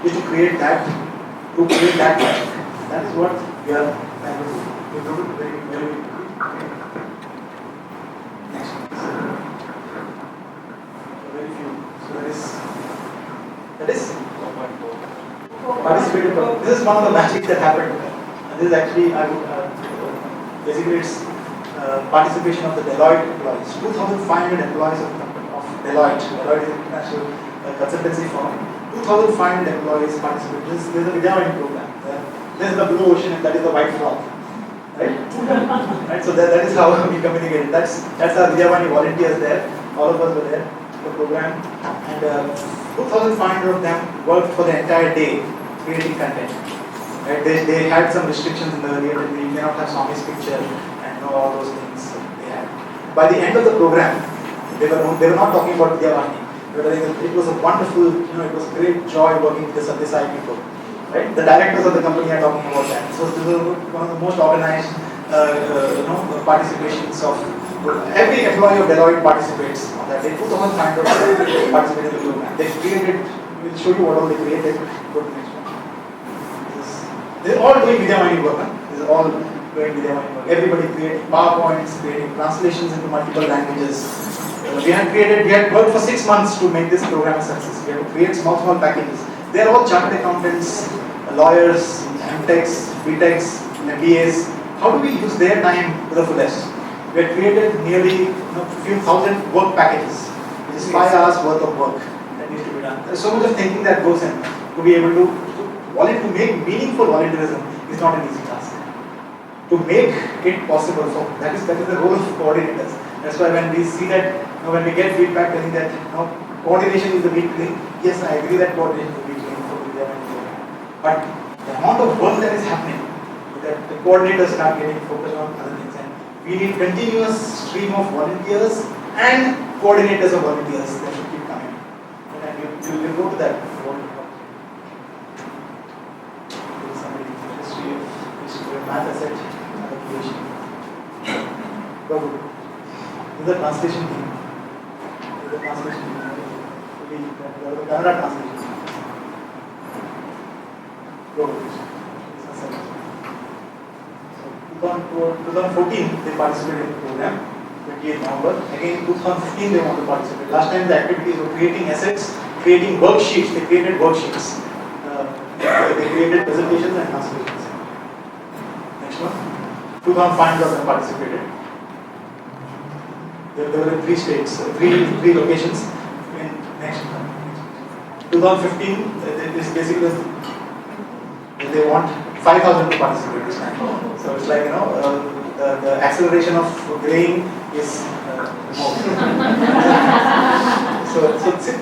is to create that value. That is what we are trying to do. We do it very, very quickly. Next one. Very few. So that is participated. This is one of the magic that happened. And this is actually, I would basically it's participation of the Deloitte employees. 2,500 employees of Deloitte. Deloitte is an international consultancy firm. 2,500 employees participated. This is a Vidya program. This is the blue ocean and that is the white frog. Right? Right? So that is how we communicated. That's our Vidya volunteers there. All of us were there for the program. And 2,500 of them worked for the entire day creating content. Right? They had some restrictions in the earlier that we cannot have Swami's picture and all those things they had. By the end of the program, they were not talking about Vidya. It was a wonderful, it was a great joy working with the Satyasai people. Right? The directors of the company are talking about that. So this is one of the most organized, participations of every employee of Deloitte participates on that day. 2,500 participated in the program. They created. We'll show you what all they created. Go to the next one. They're all doing Vidya work. This is all doing Vidya work. Everybody creating PowerPoints, creating translations into multiple languages. We had worked for 6 months to make this program a success. We had to create small packages. They are all chartered accountants, lawyers, MTechs, BTechs, MBAs. How do we use their time to the fullest? We had created nearly a few thousand work packages, which is 5 hours worth of work that needs to be done. There's so much of thinking that goes in to be able to make meaningful volunteerism is not an easy task. To make it possible, so that is the role of coordinators. That's why when we see that, when we get feedback telling that coordination is the weak link, yes, I agree that coordination is the weak link for Vidya. But the amount of work that is happening, that the coordinators start getting focused on other things, and we need continuous stream of volunteers and coordinators of volunteers that should keep coming. And we'll go to that. History of math asset creation. Go. This is the translation team. The Kannada translation. Go. 2014 they participated in the program, 28th November. Again in 2015 they want to participate. Last time the activities were creating assets, creating worksheets. They created worksheets. They created presentations and translations. Next one. 2,500 of them participated. There were in 3 states, three locations. In next 2015, this basically they want 5,000 to participate this time. So it's like the acceleration of graying is more.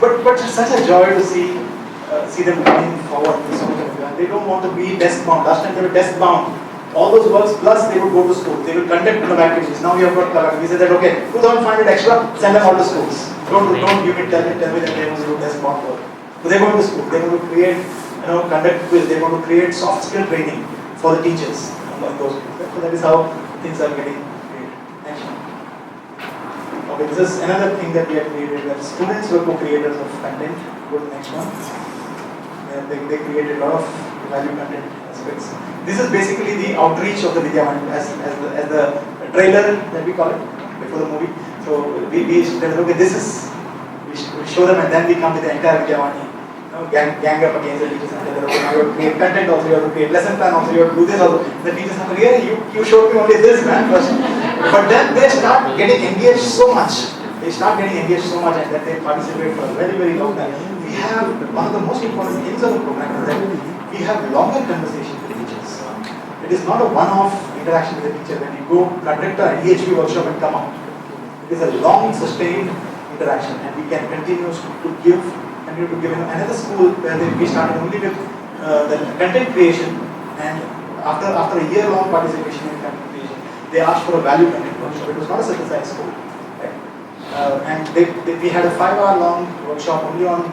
but it's such a joy to see them coming forward. They don't want to be desk bound. Last time they were desk bound. All those works plus they would go to school. They will conduct club activities. Now we have got club activities. We said that okay, 2,500 extra, send them all to schools. Don't give me tell me that they want to do desk bound work. So they're going to school. They're going to create, conduct quiz. They're going to create soft skill training for the teachers. Those. So that is how things are getting created. Next one. Okay, this is another thing that we have created. Where students were co-creators of content. Go to the next one. They created a lot of value content aspects. This is basically the outreach of the Vidya as the trailer that we call it before the movie. So we okay, this is we show them and then we come with the entire Vidya gang up against the teachers and tell them, okay, now you have to create content also, you have to create lesson plan also, you have to do this also. The teachers are like, yeah, you showed me only this, man, first. But then they start getting engaged so much. They start getting engaged so much and that they participate for a very, very long time. We have one of the most important things of the program is that we have longer conversations with teachers. It is not a one-off interaction with the teacher when you go conduct an EHP workshop and come out. It is a long, sustained interaction, and we can continue to give another school where we started only with the content creation, and after a year-long participation in content creation, they asked for a value content workshop. It was not a synthesized school, right? And we had a 5-hour-long workshop only on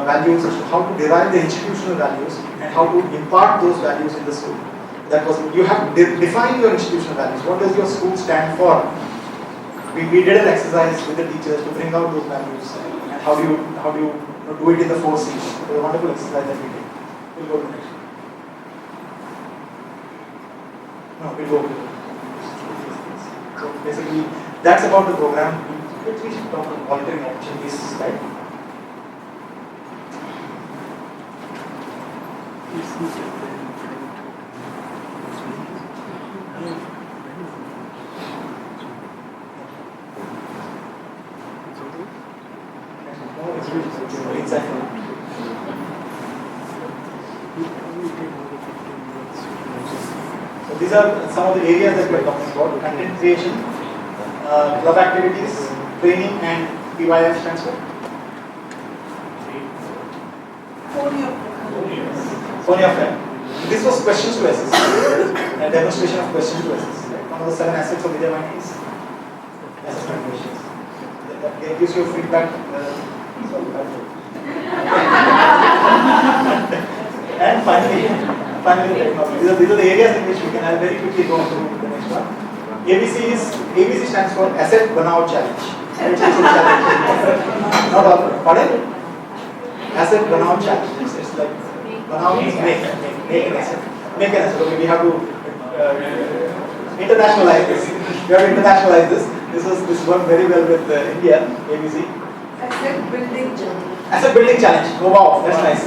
values, how to derive the institutional values and how to impart those values in the school. That was, you have to define your institutional values. What does your school stand for? We did an exercise with the teachers to bring out those values and how do you do it in the 4 C's. It was a wonderful exercise that we did. We'll go to the next one. No, we'll go to the So basically, that's about the program. We should talk about volunteering opportunities, right? So these are some of the areas that we are talking about: content creation, club activities, training, and PYF stands for Phone of friend. This was questions to assess, a demonstration of questions to assess. Right? One of the 7 aspects of Vidya Vahini is assessment questions. That gives you feedback. And finally, technology. These are the areas in which we can very quickly go through the next one. ABC stands for Asset Banao Challenge. Which is a challenge. Not all. Pardon? Asset Banao Challenge. It's like Banao means make an asset. Make an asset. Okay, we have to internationalize this. We have to internationalize this. This worked very well with India. ABC. Asset building challenge. Asset building challenge. Oh wow, that's nice.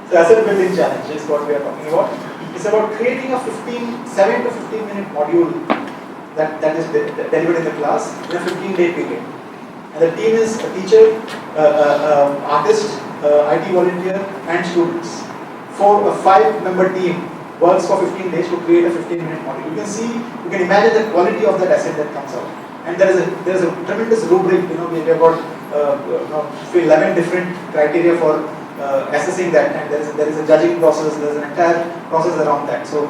So asset building challenge is what we are talking about. It's about creating a 7 to 15 minute module that is delivered in the class in a 15-day period. And the team is a teacher, artist, IT volunteer, and students. For a 5-member team works for 15 days to create a 15-minute module. You can imagine the quality of that asset that comes out. And there is a tremendous rubric. We have got 11 different criteria for assessing that, and there is a judging process. There is an entire process around that. So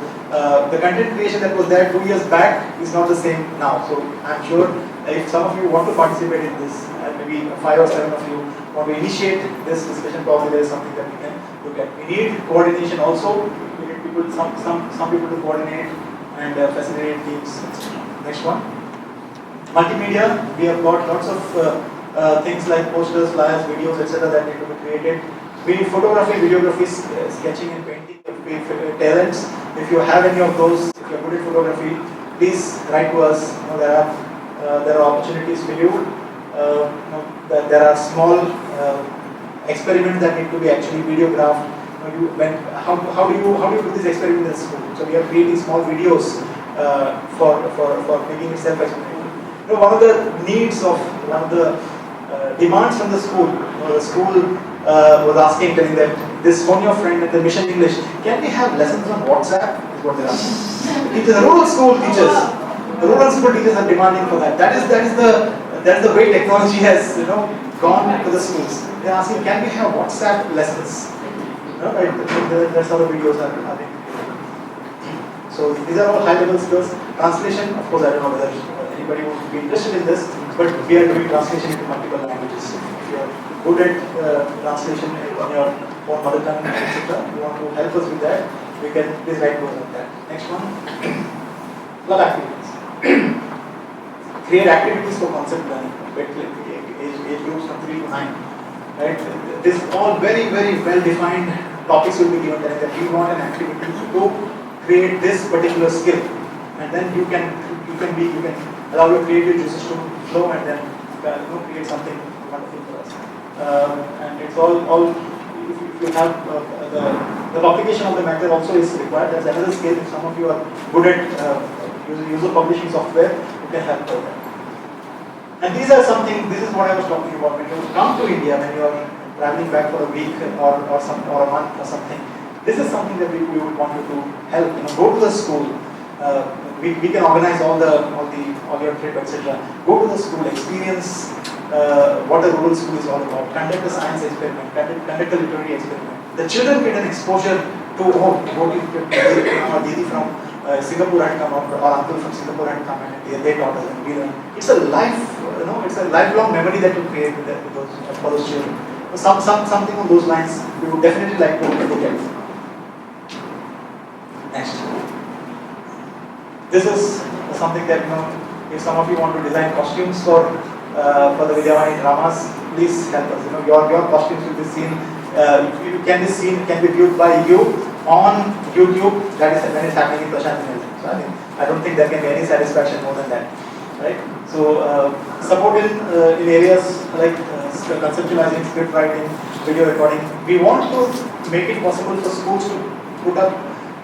the content creation that was there 2 years back is not the same now. So I'm sure if some of you want to participate in this, and maybe 5 or 7 of you want to initiate this discussion, probably there is something that we can look at. We need coordination also. We need people, some people to coordinate and facilitate teams. Next one. Multimedia, we have got lots of things like posters, flyers, videos, etc. that need to be created. We need photography, videography, sketching and painting. Talents, if you have any of those, if you are good at photography, please write to us. There are opportunities for you. There are small experiments that need to be actually videographed. How do you do this experiment in school? So we are creating small videos for making it self-explanatory. One of the needs of one of the demands from the school, the school was asking, telling that this phone your friend at the Mission English, can we have lessons on WhatsApp? Is what they're asking. It is rural school teachers. The rural school teachers are demanding for that. That is the way technology has gone to the schools. They're asking, can we have WhatsApp lessons? Right? That's how the videos are being. So these are all high-level skills. Translation, of course, I don't know whether anybody would be interested in this, but we are doing translation into multiple languages. If you are good at translation in your own mother tongue, etc., you want to help us with that, we can please write to us on that. Next one, club activities. Create activities for concept learning, age groups from 3 to 9. Right? This all very, very well defined topics will be given there that you want an activity to create this particular skill, and then you can allow your creative juices to flow and then create something wonderful for us. And it's all if you have the publication of the matter also is required. That's another skill. If some of you are good at user publishing software, you can help with that. And these are something. This is what I was talking about. When you come to India, when you are traveling back for a week or a month or something, this is something that we would want you to help. Go to the school. We can organize all your trip, etc. Go to the school, experience what a rural school is all about. Conduct a science experiment. Conduct a literary experiment. The children get an exposure to Didi from Singapore had come out, or uncle from Singapore had come and they taught us and we learned. It's a lifelong memory that you create for those children. Something on those lines we would definitely like to look at. Next. This is something that if some of you want to design costumes for the Vidya Vahini dramas, please help us. Your costumes will be seen. Can be seen, can be viewed by you on YouTube. That is when it's happening in Prashant. So I don't think there can be any satisfaction more than that, right? So support in areas like conceptualizing, script writing, video recording. We want to make it possible for schools to put up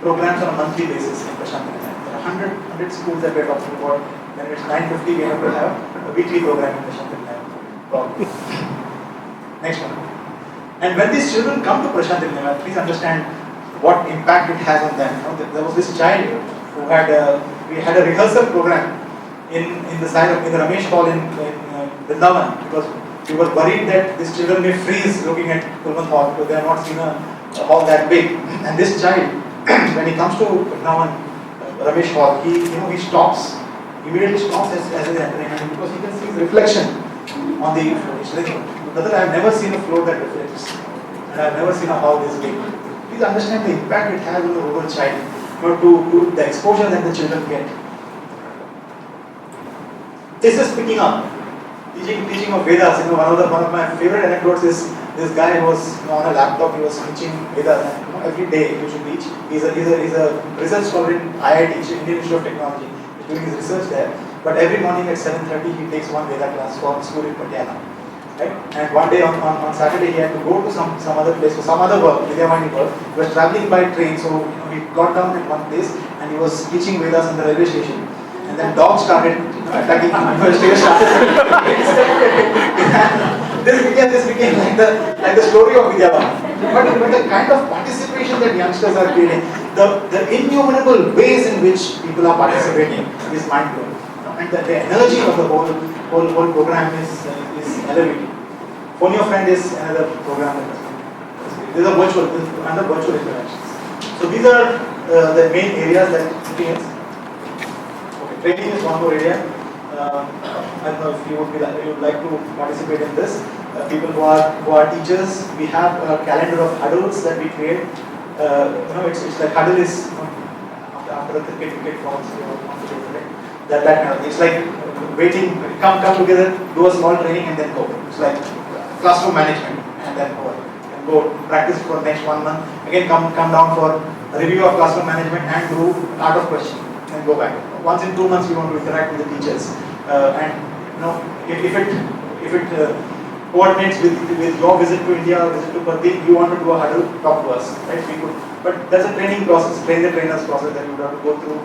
programs on a monthly basis in Prashant. There are 100 schools that we're talking about. When it's 9:50, we have to have a weekly program in Prashant. Next one. And when these children come to Prashant, please understand what impact it has on them. There was this child who we had a rehearsal program in the Ramesh Hall in Vrindavan, because we were worried that these children may freeze looking at Kulman Hall because they have not seen a hall that big. And this child, when he comes to Vrindavan, Ramesh Hall, he immediately stops as he's entering, because he can see his reflection on the floor. He's like, brother, I have never seen a floor that reflects, and I have never seen a hall this big. Please understand the impact it has on the rural child, to the exposure that the children get. This is picking up. Teaching of Vedas. One of my favorite anecdotes is this guy who was on a laptop. He was teaching Vedas, and every day he should teach. He's a research scholar in IIT, Indian Institute of Technology. He's doing his research there. But every morning at 7:30 he takes one Veda class for school in Patiala. Right? And one day on Saturday he had to go to some other place for some other work, Vidya Vahini work. He was traveling by train, so he got down at one place and he was teaching Vedas in the railway station. And then dogs started attacking him. This became like the story of Vidya Vahini. But the kind of participation that youngsters are creating, the innumerable ways in which people are participating is mind-blowing. And the energy of the whole program is elevating. Phone Your Friend is another program. These are virtual interactions. So these are the main areas that anything else. Okay, training is one more area. I don't know if you would like to participate in this. People who are teachers, we have a calendar of huddles that we create. It's like huddle is after the cricket falls, that kind of, it's like waiting, come together, do a small training and then go. It's like classroom management and then go practice for next 1 month. Again come down for a review of classroom management and do art of question and go back. Once in 2 months we want to interact with the teachers, and if it coordinates with your visit to India or visit to Parthi, you want to do a huddle, talk to us, right? But there's a training process, train the trainers process that you would have to go through.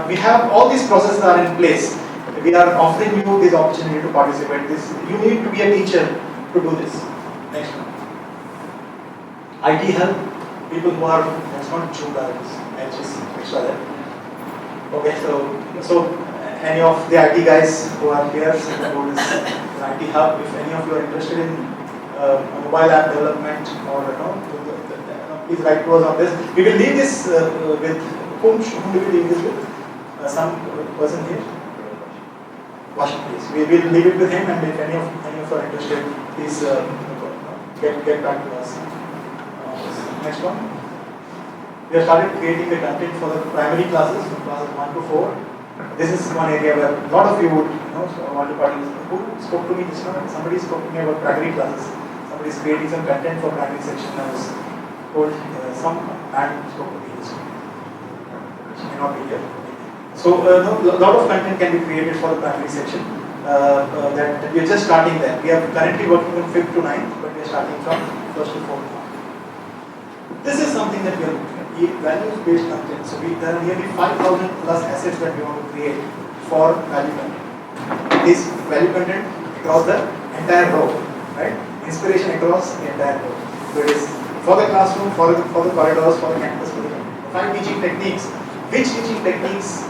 We have all these processes are in place. We are offering you this opportunity to participate. You need to be a teacher to do this. Next one. IT help, people who are, that's not true, it's just extra there. Okay, so any of the IT guys who are here, who is an IT hub, if any of you are interested in mobile app development or please write to us on this. We will leave this with whom do we leave this with? Some person here? Washington, please. We will leave it with him, and if any of you are interested, please get back to us. Next one. We have started creating the content for the primary classes, from classes 1 to 4. This is one area where a lot of you would want to participate. Who spoke to me just now? Somebody spoke to me about primary classes. Somebody is creating some content for primary section. I was told some man spoke to me just now. She may not be here. So a lot of content can be created for the primary section. That we are just starting there. We are currently working on 5th to 9th, but we are starting from 1st to 4th. This is something that we are looking at, values-based content. So there are nearly 5,000 plus assets that we want to create for value content. This value content across the entire row, right? Inspiration across the entire row. So it is for the classroom, for the corridors, for the campus, for the 5 teaching techniques. Which teaching techniques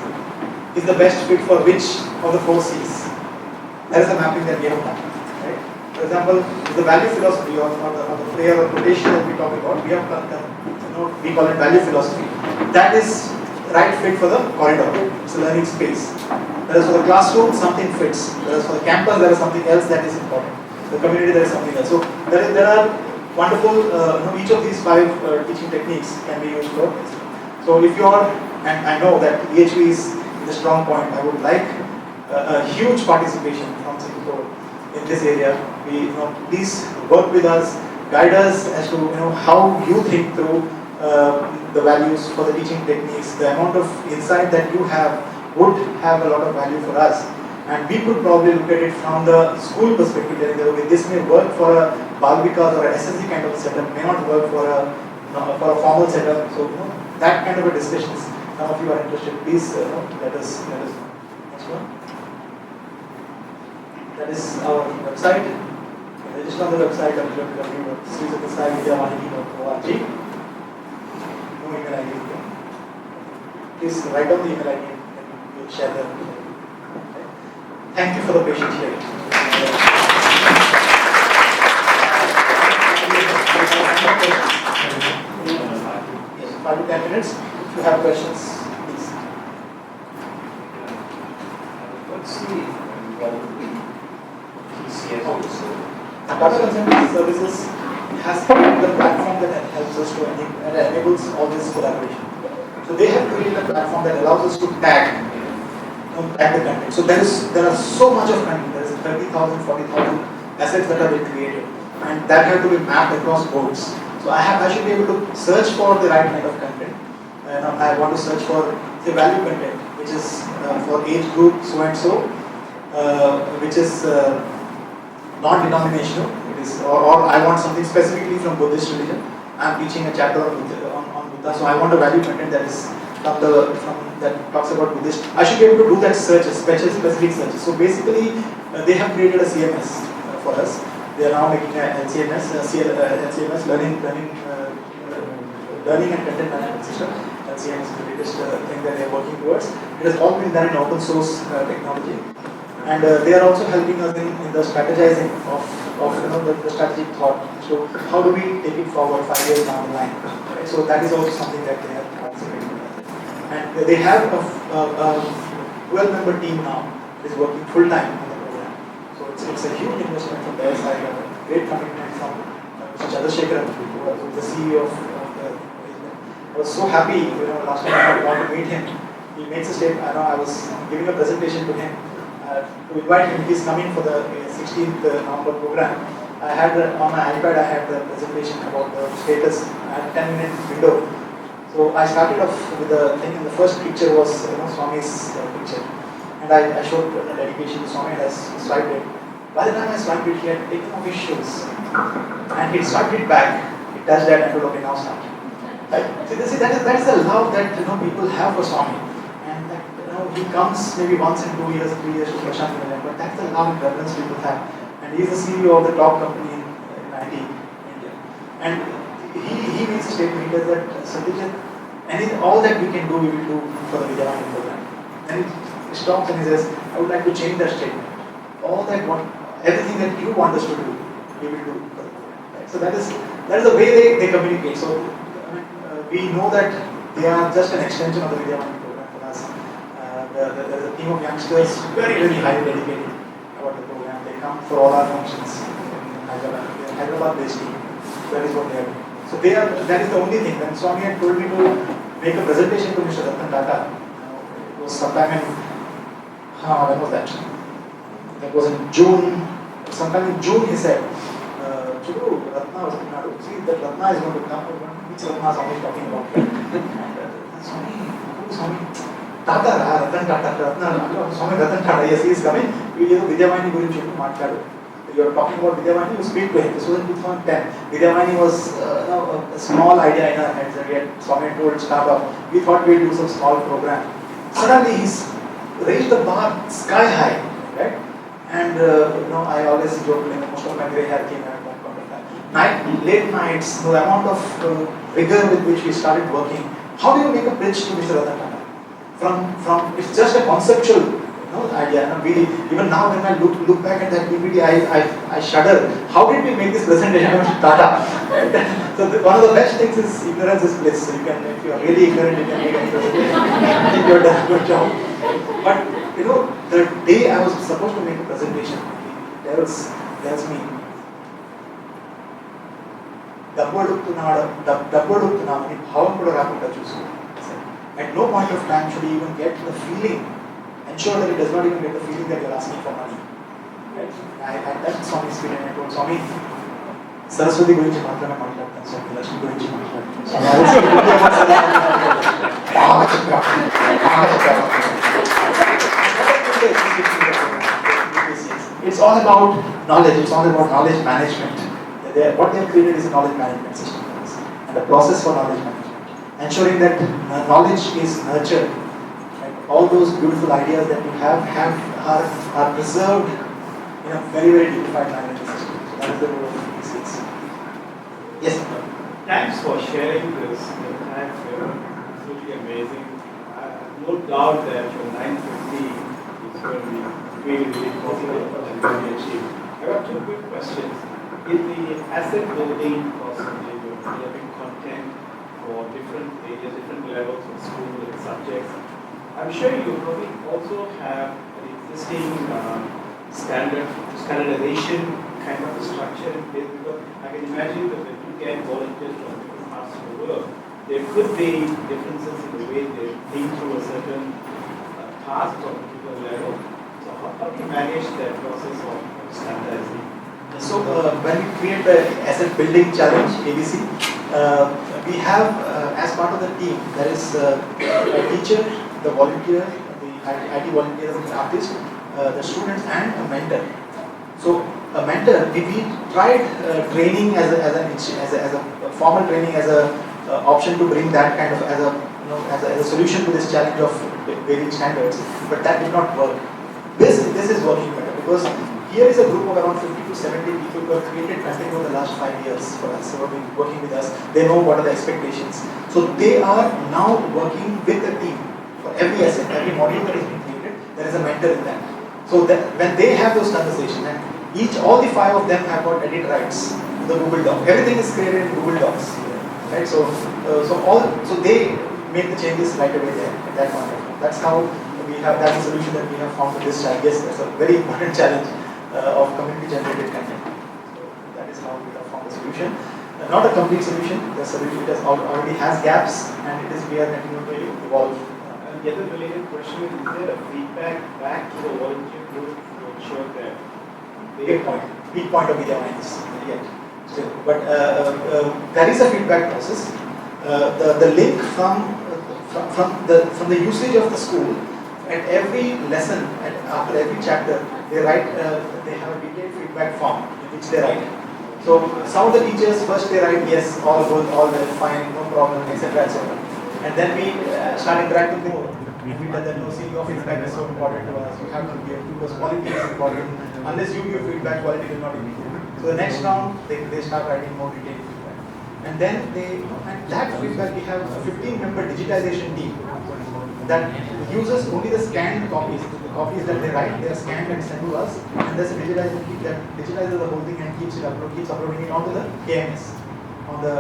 is the best fit for which of the 4 C's? That is a mapping that we have done, right? For example, the value philosophy or the prayer or quotation that we talk about, we have we call it value philosophy. That is right fit for the corridor. It's a learning space. Whereas for the classroom, something fits. Whereas for the campus, there is something else that is important. The community, there is something else. So there are wonderful. Each of these 5 teaching techniques can be used for this. So if you are, and I know that EHV is the strong point, I would like a huge participation from Singapore in this area. please work with us, guide us as to how you think through the values for the teaching techniques. The amount of insight that you have would have a lot of value for us. And we could probably look at it from the school perspective. Okay, this may work for a Balvikas or a SSC kind of setup, may not work for a formal setup. So that kind of a discussions. Some of you are interested. Please let us know. Next one. That is our website. Register on the website www.srisatyasai.org. No email ID. Please write down the email ID and we'll share them. Thank you for the patient hearing. Yes, 5 to 10 minutes. If you have questions, please. What's the TCS also? Data Consulting Services has the platform that helps us to enables all this collaboration. So they have created a platform that allows us to tag the content. So there are so much of content. There is 30,000, 40,000 assets that have been created, and that have to be mapped across boards. So I should be able to search for the right kind of content. And I want to search for the value content, which is for age group so and so, which is non-denominational. It is, or I want something specifically from Buddhist religion. I am teaching a chapter on Buddha, so I want a value content that is that talks about Buddhist. I should be able to do that search, specific searches. So basically, they have created a CMS for us. They are now making a LCMS, LCMS learning and content management system. LCMS is the latest thing that they are working towards. It has all been done in open source technology, and they are also helping us in the strategizing of the strategic thought. So how do we take it forward 5 years down the line? Right? So that is also something that they are participating in. And they have a 12-member team now that is working full time on the program. So it's a huge investment from their side, a great commitment from Mr. Chandrasekharan, who was the CEO of the organization. I was so happy, last time I got to meet him. He makes a statement. I was giving a presentation to him to invite him. He's coming for the 16th November program. I had on my iPad, I had the presentation about the status. I had a 10-minute window. So I started off with the thing, and the first picture was Swami's picture, and I showed dedication to Swami, and I swiped it. By the time I swiped it, he had taken off his shoes, and he swiped it back. He touched that and said, "Okay, now start." Right? See, that is the love that people have for Swami, and that he comes maybe once in 2 years, 3 years to Prashant, but that's the love and reverence people have. And he is the CEO of the top company in IT, India, and he makes a statement. He does that, Satyajit, all that we can do, we will do for the Vahini program. And he stops and he says, I would like to change that statement. Everything that you want us to do, we will do for the program. Right? So that is the way they communicate. So we know that they are just an extension of the Vahini program for us. There is a team of youngsters, very, very highly dedicated about the program. They come for all our functions in Hyderabad. They are Hyderabad-based team. That is what they are doing. So that is the only thing. When Swami had told me to make a presentation to Mr. Ratan Tata, it was sometime in, when was that? That was in June. Sometime in June he said, Chudu, Ratna was going to see that Ratna is going to come. Which Ratna Swami is talking about? And Swami, Tata, Ratan Tata, Ratna, Swami Ratan Tata, yes, he is coming. Vidya Vahini gurinchi maatlaadu. You are talking about Vidya Vahini, you speak to him. This was in 2010. Vidya Vahini was a small idea in our heads that we had Swami told startup. We thought we would do some small program. Suddenly he's raised the bar sky high, right? And I always joke, most of my grey hair came at that point of time. Late nights, the amount of rigor with which we started working. How do you make a pitch to Mr. Ratan Tata? From it's just a conceptual idea. Even now when I look back at that PPT, I shudder. How did we make this presentation of Tata? So one of the best things is ignorance is bliss. So if you are really ignorant, you can make any presentation. I think you have done a good job. But the day I was supposed to make a presentation, he tells me, at no point of time should he even get the feeling, ensure that he does not even get the feeling that you are asking for money. Right? I left Swami's feet and I told Swami, Saraswati గురించి మాత్రమే మాట్లాడతాను స్వామి, లక్ష్మి గురించి మాట్లాడతాను. So I was speaking about it's all about knowledge, it's all about knowledge management. What they have created is a knowledge management system and a process for knowledge management, ensuring that knowledge is nurtured. Right? All those beautiful ideas that you are preserved in a very, very dignified manner in the system. So that is the role of PCS. Yes? Thanks for sharing this. Thanks, absolutely amazing. No doubt that your 950 is going to be really, really possible and will be achieved. I got two quick questions. In the asset building possibly you're developing content for different areas, different levels of school and subjects, I'm sure you probably also have an existing standardization kind of a structure in place, because I can imagine that when you get volunteers from different parts of the world, there could be differences in the way they think through a certain task or particular level. So how do you manage that process of standardizing? So when we create the asset building challenge, ABC, we have as part of the team, there is a teacher, the volunteer, the IT volunteer, the artist, the students and a mentor. So a mentor, we tried training as a formal training as a option to bring that kind of as a solution to this challenge of varying standards, but that did not work. This is working better because here is a group of around 50 to 70 people who have created content over the last 5 years for us, who have been working with us. They know what are the expectations. So they are now working with the team for every asset, every module that is being created. There is a mentor in that. So that when they have those conversations, and all the 5 of them have got edit rights to the Google Doc. Everything is created in Google Docs, right? So they make the changes right away there at that point. That's how that's the solution that we have found for this challenge. Yes, that's a very important challenge of community generated content. So that is how we have found the solution. Not a complete solution. The solution already has gaps, and we are continuing to evolve. And the other related question is there a feedback back to the volunteer group to ensure that Peak point of Vidya minds yet. But there is a feedback process. The link from the usage of the school at every lesson and after every chapter they write. They have a detailed feedback form in which they write. So some of the teachers first they write yes, all good, all well, fine, no problem, etc. etc. And then we start interacting more. We tell them, no, see, your feedback is so important to us. You have to give because quality is important. Unless you give feedback, quality will not improve. So the next round, they start writing more detailed feedback. And then that feedback, we have a 15-member digitization team that uses only the scanned copies. The copies that they write, they are scanned and sent to us. And there's a digitization team that digitizes the whole thing and keeps uploading it onto the KMS. On the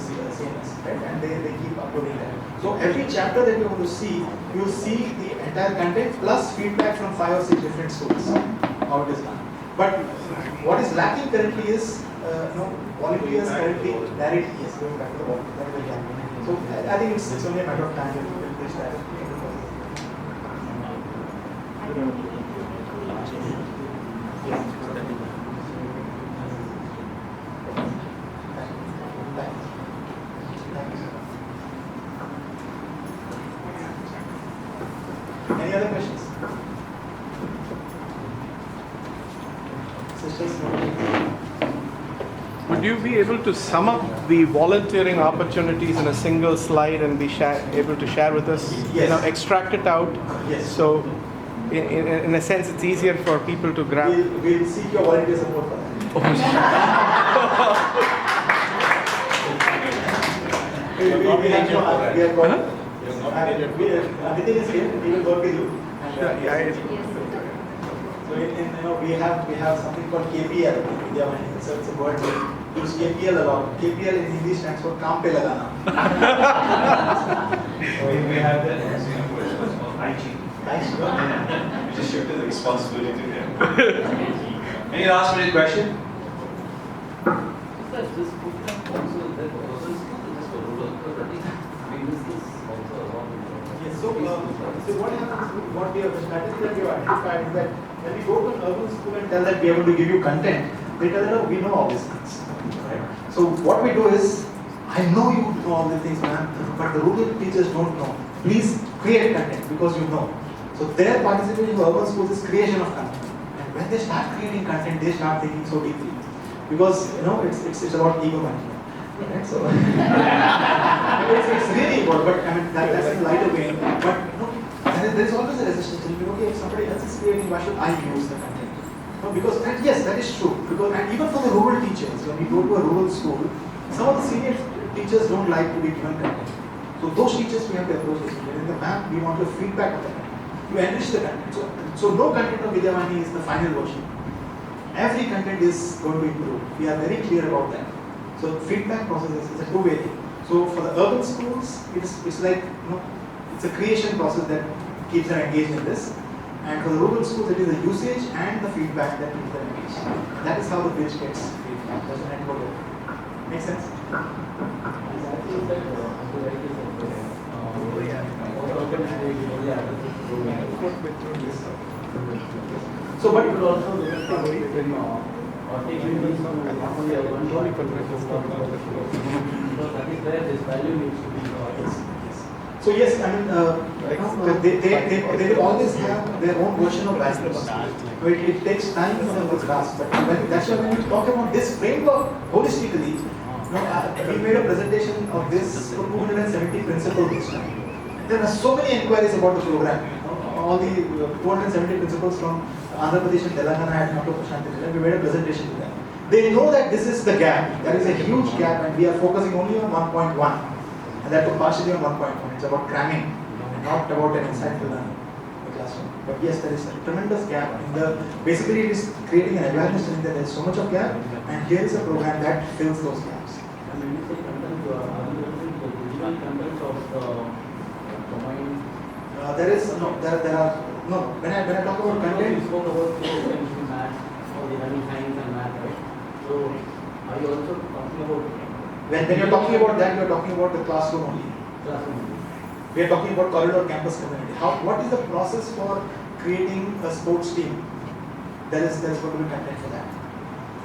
CMS, right? And they keep uploading that. So every chapter that you're going to see, you'll see the entire content plus feedback from 5 or 6 different schools, how it is done. But what is lacking currently is volunteers currently directly going back to the volunteer. So I think it's only a matter of time that we will reach that. Any other questions? Sisters? Would you be able to sum up the volunteering opportunities in a single slide and be able to share with us? Yes. Extract it out. Yes. So, in a sense, it's easier for people to grab. We'll seek your volunteer support for that. We have got. Everything is here. We will work with you. So we have something called KPL. It's a word we use KPL a lot. KPL in English stands for Kaam Pe Lagana. We have that in Singapore, it's called IG. We just shifted the responsibility to him. Any last minute question? Yes, so what happens, the strategy that we have identified is that When we go to an urban school and tell that we are going to give you content, they tell that, oh, we know all these things. Right? So what we do is, I know you know all these things, ma'am, but the rural teachers don't know. Please create content because you know. So their participation in urban schools is creation of content. And when they start creating content, they start thinking so deeply. Because it's about ego management. Right? So it's really important, but I mean that's in a lighter way. But there is always a resistance. Okay, if somebody else is creating, why should I use the content? No, because and yes, that is true. Because and even for the rural teachers, when we go to a rural school, some of the senior teachers don't like to be given content. So those teachers we have to approach this. In the map, we want your feedback on the content. You enrich the content. So no content of Vidya Vahini is the final version. Every content is going to improve. We are very clear about that. So feedback process is a two-way thing. So for the urban schools, it's like it's a creation process that keeps them engaged in this. And for the rural schools, it is the usage and the feedback that keeps them engaged. That is how the bridge gets feedback. Does the network work? Make sense? So, but it will also so yes, I mean, they will always have their own version of values. So it takes time for them to grasp. But that's why when we talk about this framework holistically, we made a presentation of this for 270 principles this time. There are so many inquiries about the program. All the 270 principals from Andhra Pradesh and Telangana had come to Prashanthi. We made a presentation to them. They know that this is the gap. There is a huge gap, and we are focusing only on 1.1, and that was partially on 1.1. It's about cramming, and not about an insightful learning in the classroom. But yes, there is a tremendous gap. Basically, it is creating an awareness that there is so much of gap, and here is a program that fills those gaps. And when you say content, are you referring to the digital content of the domain? There are no. When I talk about content, you spoke about chemistry, math, or the having science and math, right? So are you also talking about when you're talking about that, you're talking about the classroom only. classroom? We are talking about corridor campus community. What is the process for creating a sports team? There is going to be content for that.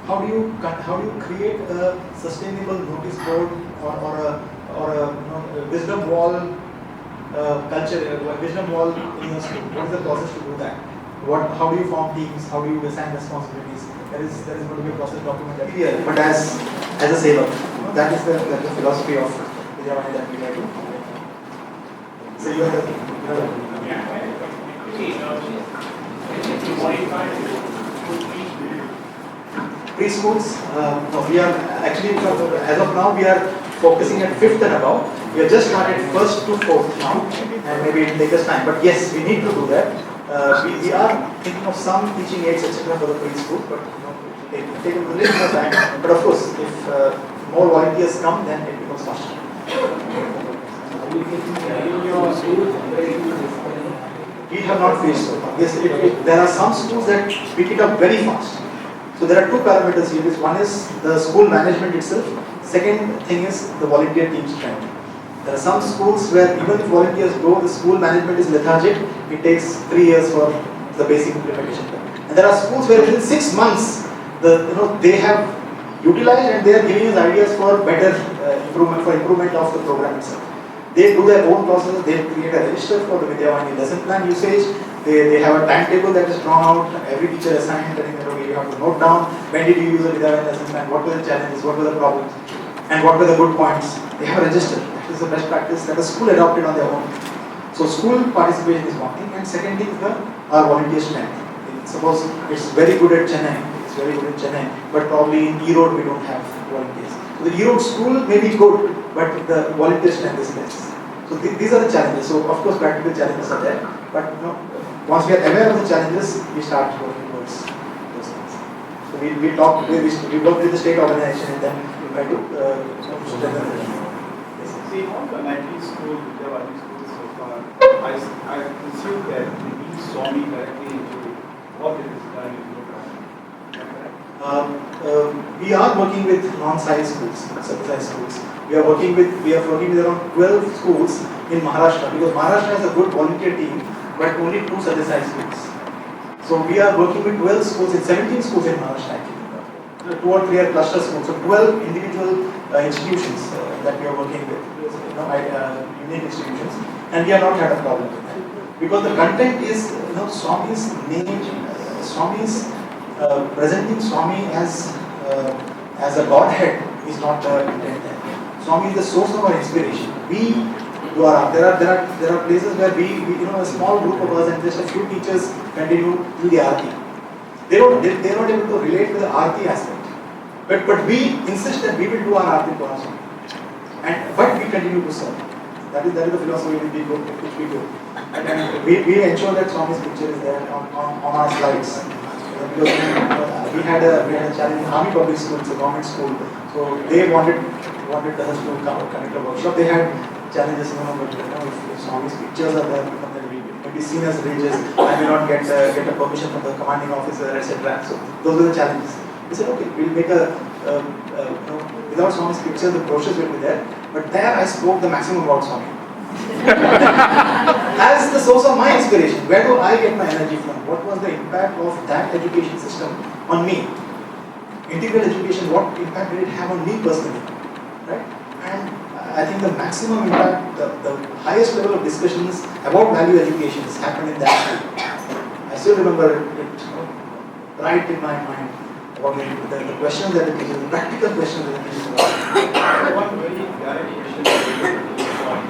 How do you create a sustainable notice board or a wisdom wall culture, wisdom wall in your school? What is the process to do that? How do you form teams? How do you assign responsibilities? There is going to be a process documented here, but as a sailor, that is the philosophy of Vidya Vahini that we like to. So you are the preschools. No, we are actually as of now we are focusing at 5th and above. We have just started 1st to 4th now, and maybe it will take us time. But yes, we need to do that. We are thinking of some teaching aids, etc., for the preschool, but it will take a little more time. But of course, if more volunteers come, then it becomes faster. We have not faced so far. Yes, there are some schools that pick it up very fast. So there are two parameters here. One is the school management itself. Second thing is the volunteer team strength. There are some schools where even if volunteers go, the school management is lethargic. It takes 3 years for the basic implementation. And there are schools where within 6 months, they have utilized and they are giving us ideas for better improvement of the program itself. They do their own process. They create a register for the Vidya Vahini lesson plan usage. They have a timetable that is drawn out. Every teacher assigned, telling them, okay, you have to note down when did you use the Vidya Vahini lesson plan, what were the challenges, what were the problems, and what were the good points. They have a register. That is the best practice that the school adopted on their own. So school participation is one thing, and second thing is our volunteer strength. Suppose it's very good at Chennai, but probably in E-Road we don't have volunteers. So the E-Road school may be good, but the volunteer strength is less. So these are the challenges. So of course practical challenges are there, but once we are aware of the challenges, we start working towards those things. So we work with the state organization and then we try to strengthen the team. See, all the 90 schools, Vidya Vahini schools so far, I assume that they saw me directly into what it is done in your program. We are working with non-science schools, subsidized schools. We are working with around 12 schools in Maharashtra, because Maharashtra has a good volunteer team, but only 2 subsidized schools. So So we are working with 12 schools in 17 schools in Maharashtra actually. 2 or 3 are cluster schools, so 12 individual institutions that we are working with, unique institutions, and we have not had a problem with that. Because the content is, Swami's name, Swami's presenting Swami as a godhead is not the intent there. Swami is the source of our inspiration. We do our, there are places where we a small group of us and just a few teachers continue to do the arati. They're not able to relate to the arati aspect. But we insist that we will do our arati for us. But we continue to serve. That is the philosophy which we go. And we ensure that Swami's picture is there on our slides. Because we had a challenge in Army Public School, it's a government school. So they wanted us to conduct a workshop. They had challenges, but if Swami's pictures are there, then we may be seen as religious. I may not get a permission from the commanding officer, etc. So those were the challenges. We said, okay, we'll make without Swami's picture, the brochures will be there. But there I spoke the maximum about Swami. As the source of my inspiration, where do I get my energy from? What was the impact of that education system on me? Integral education, what impact did it have on me personally? Right? And I think the maximum impact, the highest level of discussions about value education has happened in that school. I still remember it right in my mind about the questions that the teachers, the practical questions that the teachers were asking. One very direct question to this point.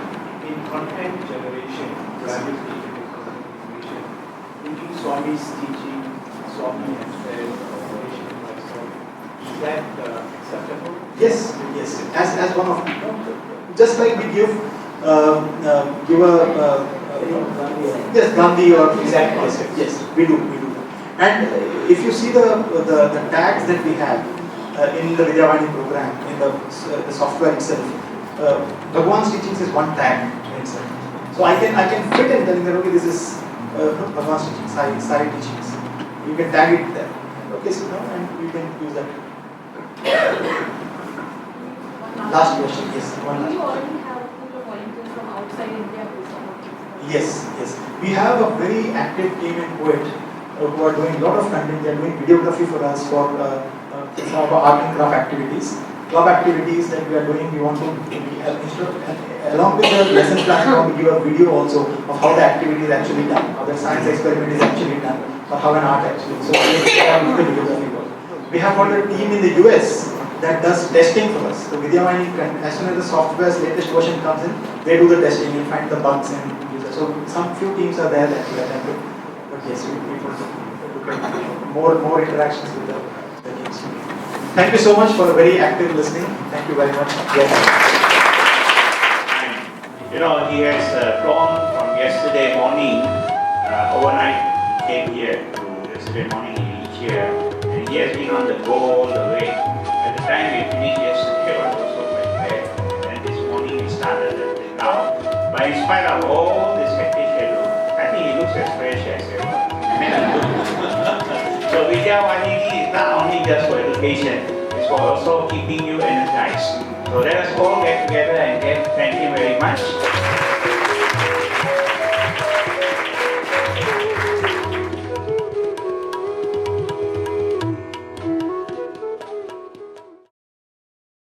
In content generation, value teaching information, thinking Swami's teaching, Swami has said, operation myself, is that acceptable? Yes. As one of just like we give Gandhi or Exactly. yes, we do. And if you see the tags that we have in the Vidya Vahini program, in the software itself, Bhagwan's teachings is one tag in itself. So I can fit in telling that, okay, this is Bhagwan's teachings, Sai teachings. You can tag it there. Okay, so now and you can use that. Last question, yes. One last Do you question. already have a pool of volunteers from outside India who support this? Yes. We have a very active team in Kuwait who are doing a lot of content. They are doing videography for us for some of our art and craft activities. Club activities that we are doing, we want to, along with the lesson plan, we want to give a video also of how the activity is actually done, how the science experiment is actually done, or how an art actually. So we have got a team in the US that does testing for us. So Vidya Vahini, as soon as the software's latest version comes in, they do the testing and find the bugs and use it. So some few teams are there that we are there. But yes, we look at more interactions with the teams. Thank you so much for a very active listening. Thank you very much. Yes. And, he has flown from yesterday morning, overnight, he came here to yesterday morning, he reached here, and he has been on the go all the way. By the time we finished yesterday, it was also quite bad, and this morning we started until now. But in spite of all this hectic schedule, I think he looks as fresh as ever. So Vidya Vahini is not only just for education, it's for also keeping you energized. So let us all get together and thank you very much.